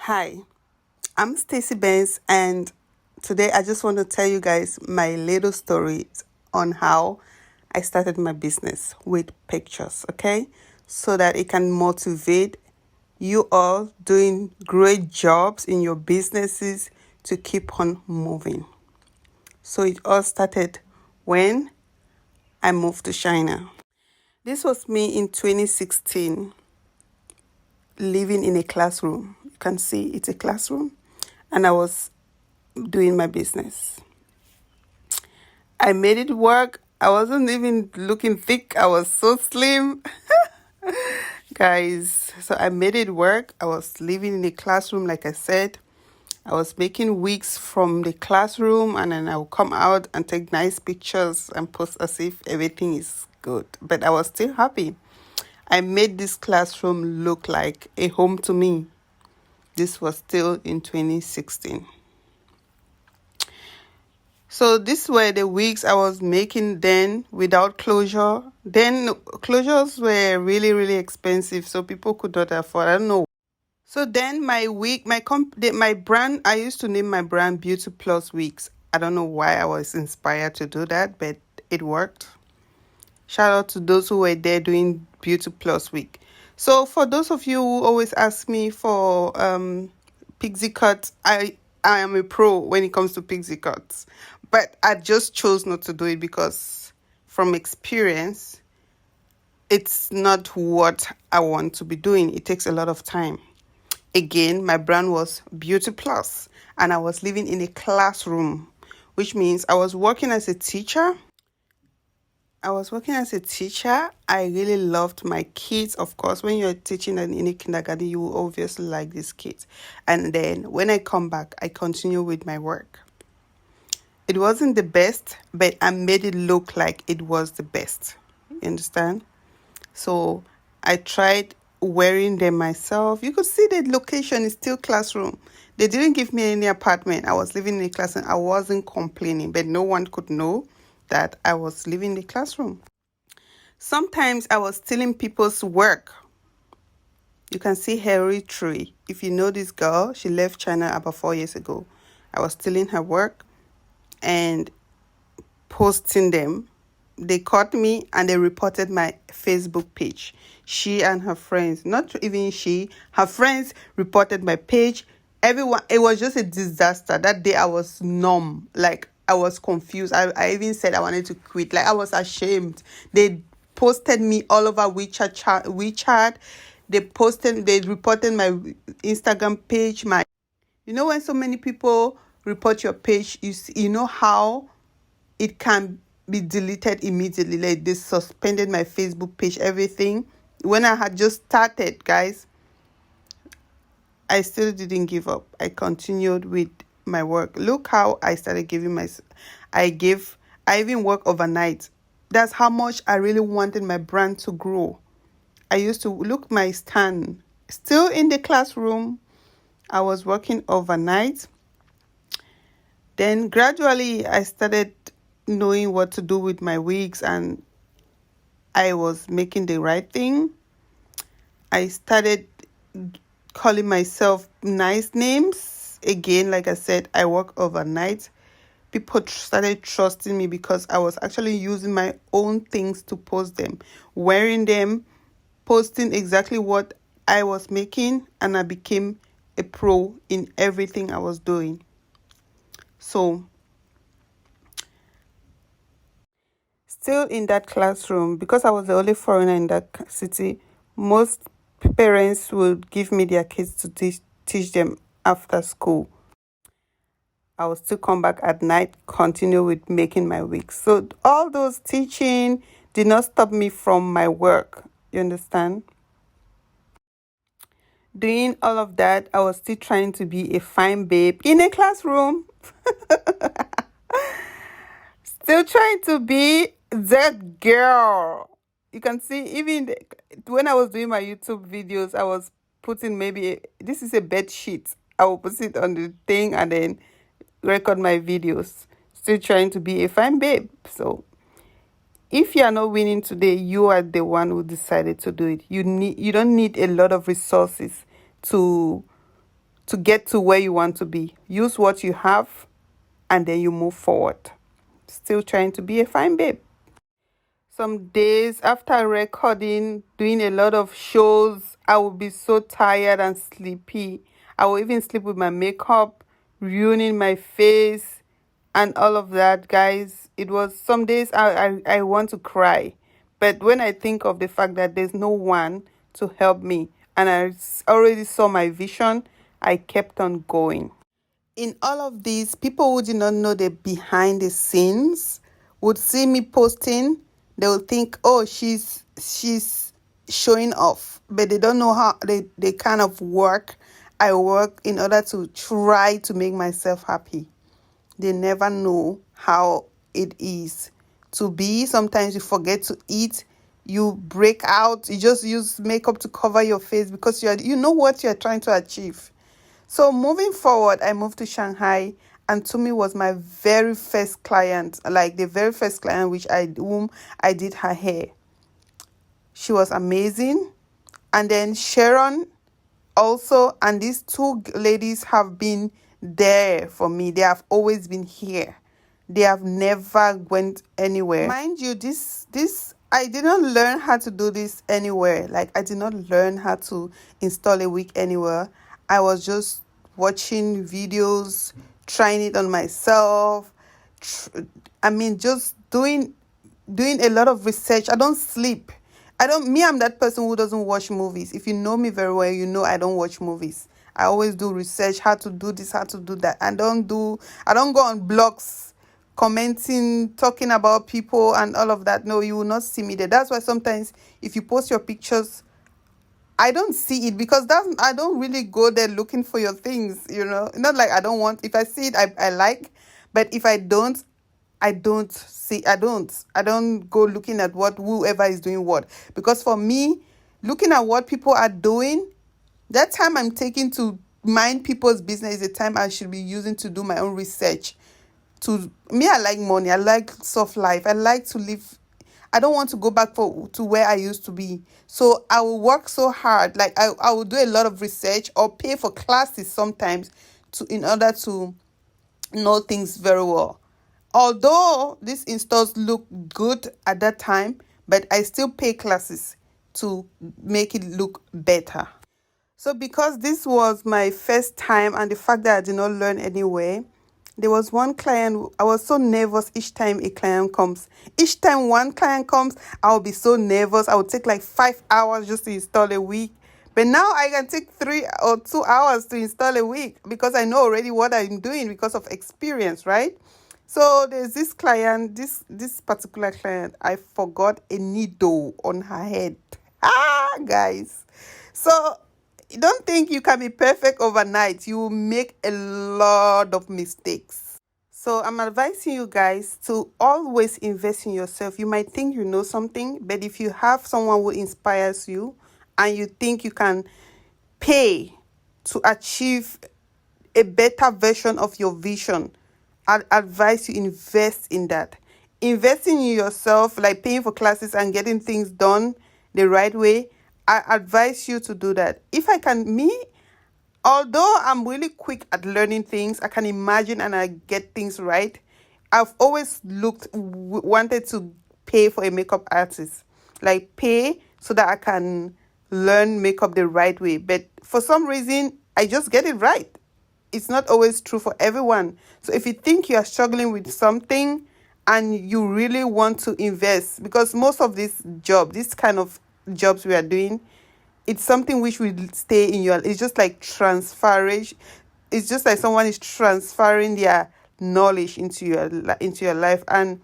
Hi, I'm Stacy Benz, and today I just want to tell you guys my little story on how I started my business with pictures, okay? So that it can motivate you all doing great jobs in your businesses to keep on moving. So it all started when I moved to China. This was me in 2016, living in a classroom. You can see it's a classroom, and I was doing my business. I made it work. I wasn't even looking thick. I was so slim, guys. So I made it work. I was living in a classroom, like I said. I was making wigs from the classroom, and then I would come out and take nice pictures and post as if everything is good. But I was still happy. I made this classroom look like a home to me. This was still in 2016. So these were the wigs I was making then without closure. Then closures were really, really expensive, so people could not afford. I don't know. So then my wig, my brand, I used to name my brand Beauty Plus Wigs. I don't know why I was inspired to do that, but it worked. Shout out to those who were there doing Beauty Plus Wig. So for those of you who always ask me for pixie cuts, I am a pro when it comes to pixie cuts. But I just chose not to do it because from experience, it's not what I want to be doing. It takes a lot of time. Again, my brand was Beauty Plus, and I was living in a classroom, which means I was working as a teacher. I really loved my kids. Of course, when you're teaching in a kindergarten, you will obviously like these kids. And then when I come back, I continue with my work. It wasn't the best, but I made it look like it was the best. You understand? So I tried wearing them myself. You could see the location is still classroom. They didn't give me any apartment. I was living in a classroom. I wasn't complaining, but no one could know that I was living in the classroom. Sometimes I was stealing people's work. You can see Harry Tree. If you know this girl, she left China about 4 years ago. I was stealing her work and posting them. They caught me and they reported my Facebook page. She and her friends, not even she, her friends reported my page. Everyone, it was just a disaster. That day I was numb. Like I was confused. I even said I wanted to quit. Like I was ashamed. They posted me all over WeChat. They reported my Instagram page, when so many people report your page, you know how it can be deleted immediately. Like they suspended my Facebook page, everything. When I had just started, guys, I still didn't give up. I continued with my work. Look how I started I even work overnight. That's how much I really wanted my brand to grow. I used to look my stand. Still in the classroom, I was working overnight. Then gradually I started knowing what to do with my wigs, and I was making the right thing. I started calling myself nice names. Again, like I said, I work overnight. People started trusting me because I was actually using my own things to post them, wearing them, posting exactly what I was making, and I became a pro in everything I was doing. So still in that classroom, because I was the only foreigner in that city, most parents would give me their kids to teach them after school. I would still come back at night, continue with making my wigs. So all those teaching did not stop me from my work. You understand? Doing all of that, I was still trying to be a fine babe in a classroom. Still trying to be that girl. You can see even when I was doing my YouTube videos, I was putting this is a bed sheet. I will put it on the thing and then record my videos. Still trying to be a fine babe. So if you are not winning today, you are the one who decided to do it. You don't need a lot of resources to to get to where you want to be. Use what you have and then you move forward. Still trying to be a fine babe. Some days after recording, doing a lot of shows, I will be so tired and sleepy. I will even sleep with my makeup, ruining my face, and all of that, guys. It was some days I want to cry. But when I think of the fact that there's no one to help me, and already saw my vision, I kept on going. In all of this, people who did not know the behind the scenes would see me posting. They will think, oh, she's showing off, but they don't know how they kind of work. I work in order to try to make myself happy. They never know how it is to be. Sometimes you forget to eat. You break out. You just use makeup to cover your face because you know what you're trying to achieve. So moving forward, I moved to Shanghai, and Tumi was my very first client, like the very first client whom I did her hair. She was amazing. And then Sharon also, and these two ladies have been there for me. They have always been here. They have never went anywhere. Mind you, this I did not learn how to do this anywhere. Like, I did not learn how to install a wig anywhere. I was just watching videos, trying it on myself. Just doing a lot of research. I don't sleep. I'm that person who doesn't watch movies. If you know me very well, you know I don't watch movies. I always do research, how to do this, how to do that. I don't go on blogs commenting, talking about people and all of that. No, you will not see me there. That's why sometimes if you post your pictures, I don't see it because I don't really go there looking for your things, Not like I don't want, if I see it, I like, but if I don't, I don't go looking at what whoever is doing what. Because for me, looking at what people are doing, that time I'm taking to mind people's business is the time I should be using to do my own research. To me, I like money. I like soft life. I like to live. I don't want to go back to where I used to be. So I will work so hard. Like I will do a lot of research or pay for classes sometimes in order to know things very well. Although these installs look good at that time, but I still pay classes to make it look better. So because this was my first time and the fact that I did not learn anywhere, there was one client, I was so nervous each time a client comes. Each time one client comes, I'll be so nervous. I would take like 5 hours just to install a wig. But now I can take 3 or 2 hours to install a wig because I know already what I'm doing because of experience, right? So there's this client, this particular client, I forgot a needle on her head. Guys. So don't think you can be perfect overnight. You will make a lot of mistakes. So I'm advising you guys to always invest in yourself. You might think you know something, but if you have someone who inspires you and you think you can pay to achieve a better version of your vision, I'd advise you invest in that. Investing in yourself, like paying for classes and getting things done the right way, I advise you to do that. Although I'm really quick at learning things, I can imagine and I get things right. I've always wanted to pay for a makeup artist, like pay so that I can learn makeup the right way. But for some reason, I just get it right. It's not always true for everyone. So if you think you are struggling with something and you really want to invest, because most of this kind of jobs we are doing, it's something which will stay in it's just like transferring. It's just like someone is transferring their knowledge into your life. And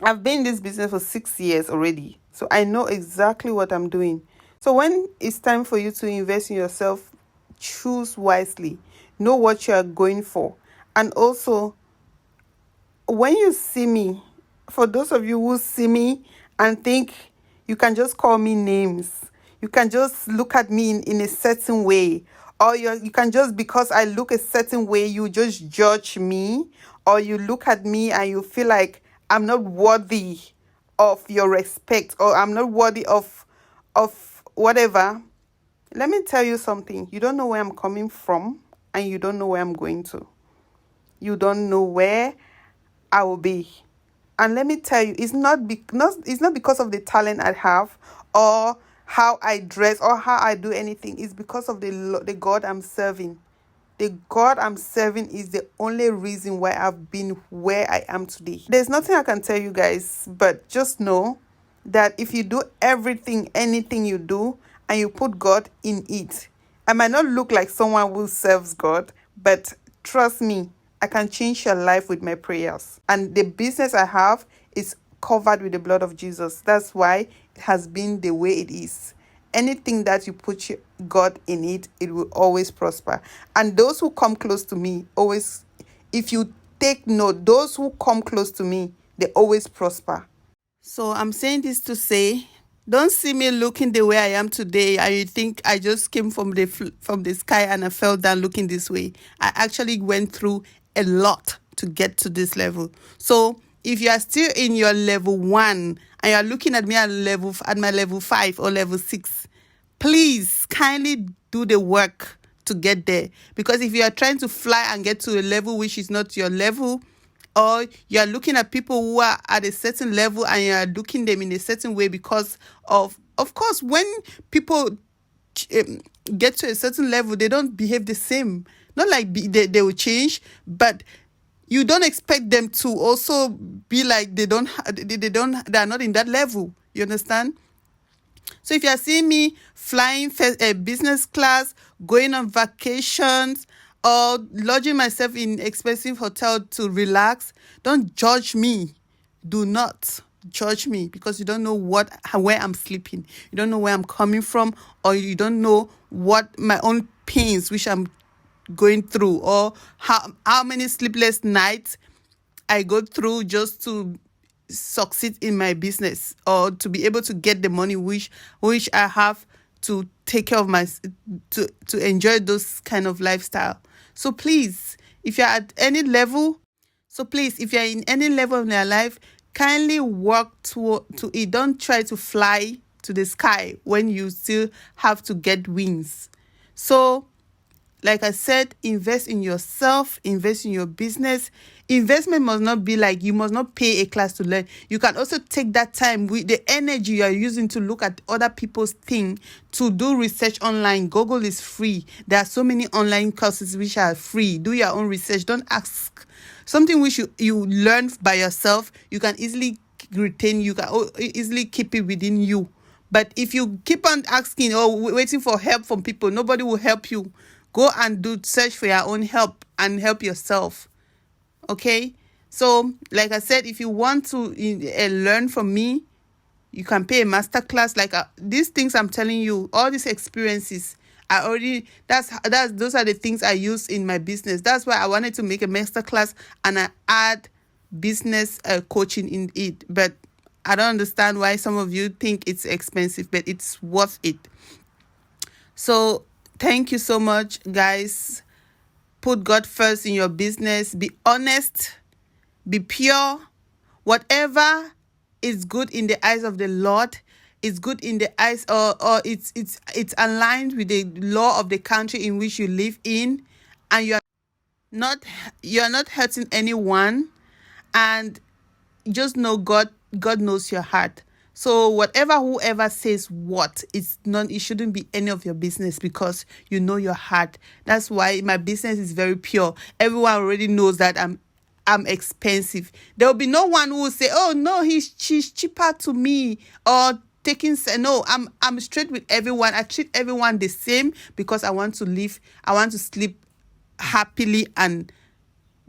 I've been in this business for 6 years already. So I know exactly what I'm doing. So when it's time for you to invest in yourself, choose wisely. Know what you are going for. And also, when you see me, for those of you who see me and think you can just call me names, you can just look at me in a certain way, or you can just, because I look a certain way, you just judge me, or you look at me and you feel like I'm not worthy of your respect, or I'm not worthy of whatever. Let me tell you something. You don't know where I'm coming from, and you don't know where I'm going to. You don't know where I will be. And let me tell you, it's not because of the talent I have, or how I dress, or how I do anything. It's because of the God I'm serving. The God I'm serving is the only reason why I've been where I am today. There's nothing I can tell you guys, but just know that if you do anything you do, and you put God in it, I might not look like someone who serves God, but trust me, I can change your life with my prayers. And the business I have is covered with the blood of Jesus. That's why it has been the way it is. Anything that you put God in it, it will always prosper. And those who come close to me always, if you take note, those who come close to me, they always prosper. So I'm saying this to say, don't see me looking the way I am today and you think I just came from the sky and I fell down looking this way. I actually went through a lot to get to this level. So if you are still in your level 1 and you are looking at me at my level 5 or level 6, please kindly do the work to get there. Because if you are trying to fly and get to a level which is not your level, or you're looking at people who are at a certain level and you're looking them in a certain way because of course, when people get to a certain level, they don't behave the same. Not like they will change, but you don't expect them to also be like they are not in that level. You understand? So if you're seeing me flying business class, going on vacations, or lodging myself in expensive hotel to relax, don't judge me. Do not judge me, because you don't know where I'm sleeping. You don't know where I'm coming from, or you don't know what my own pains which I'm going through, or how many sleepless nights I go through just to succeed in my business, or to be able to get the money which I have to take care of to enjoy those kind of lifestyle. So please, if you're at any level, if you're in any level of your life, kindly work to it. Don't try to fly to the sky when you still have to get wings. So like I said, invest in yourself, invest in your business. Investment must not be like you must not pay a class to learn. You can also take that time with the energy you are using to look at other people's thing, to do research online. Google is free. There are so many online courses which are free. Do your own research. Don't ask something which you learn by yourself. You can easily retain. You can easily keep it within you. But if you keep on asking or waiting for help from people, nobody will help you. Go and search for your own help and help yourself. Okay? So, like I said, if you want to learn from me, you can pay a master class. Like these things I'm telling you, all these experiences, those are the things I use in my business. That's why I wanted to make a master class and I add business coaching in it. But I don't understand why some of you think it's expensive, but it's worth it. So thank you so much, guys. Put God first in your business. Be honest. Be pure. Whatever is good in the eyes of the Lord is good in the eyes, or it's aligned with the law of the country in which you live in, and you're not hurting anyone, and just know God knows your heart. So whoever says what, it shouldn't be any of your business, because you know your heart. That's why my business is very pure. Everyone already knows that I'm expensive. There will be no one who will say, "Oh no, she's cheaper to me," or no. I'm straight with everyone. I treat everyone the same, because I want to sleep happily and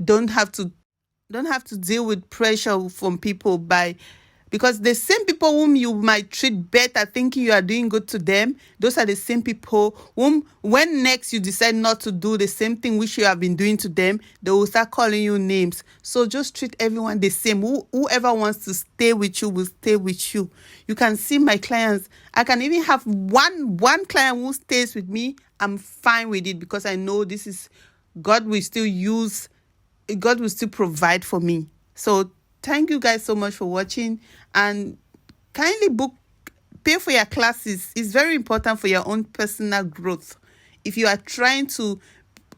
don't have to deal with pressure from people because the same people whom you might treat better thinking you are doing good to them, those are the same people whom, when next you decide not to do the same thing which you have been doing to them, they will start calling you names. So just treat everyone the same. Whoever wants to stay with you will stay with you. You can see my clients. I can even have one client who stays with me. I'm fine with it, because I know this is God will still provide for me. So thank you guys so much for watching, and kindly book pay for your classes. It's very important for your own personal growth. If you are trying to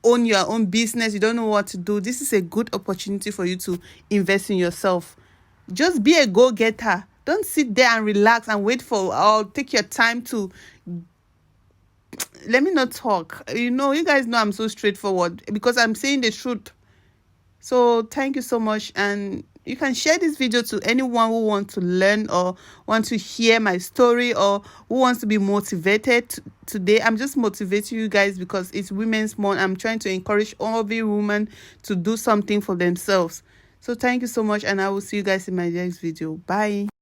own your own business, you don't know what to do, this is a good opportunity for you to invest in yourself. Just be a go-getter. Don't sit there and relax and wait for, or take your time to, let me not talk. You know, you guys know I'm so straightforward because I'm saying the truth. So thank you so much, and you can share this video to anyone who wants to learn or want to hear my story or who wants to be motivated. Today I'm just motivating you guys because it's Women's Month. I'm trying to encourage all the women to do something for themselves. So thank you so much, and I will see you guys in my next video. Bye.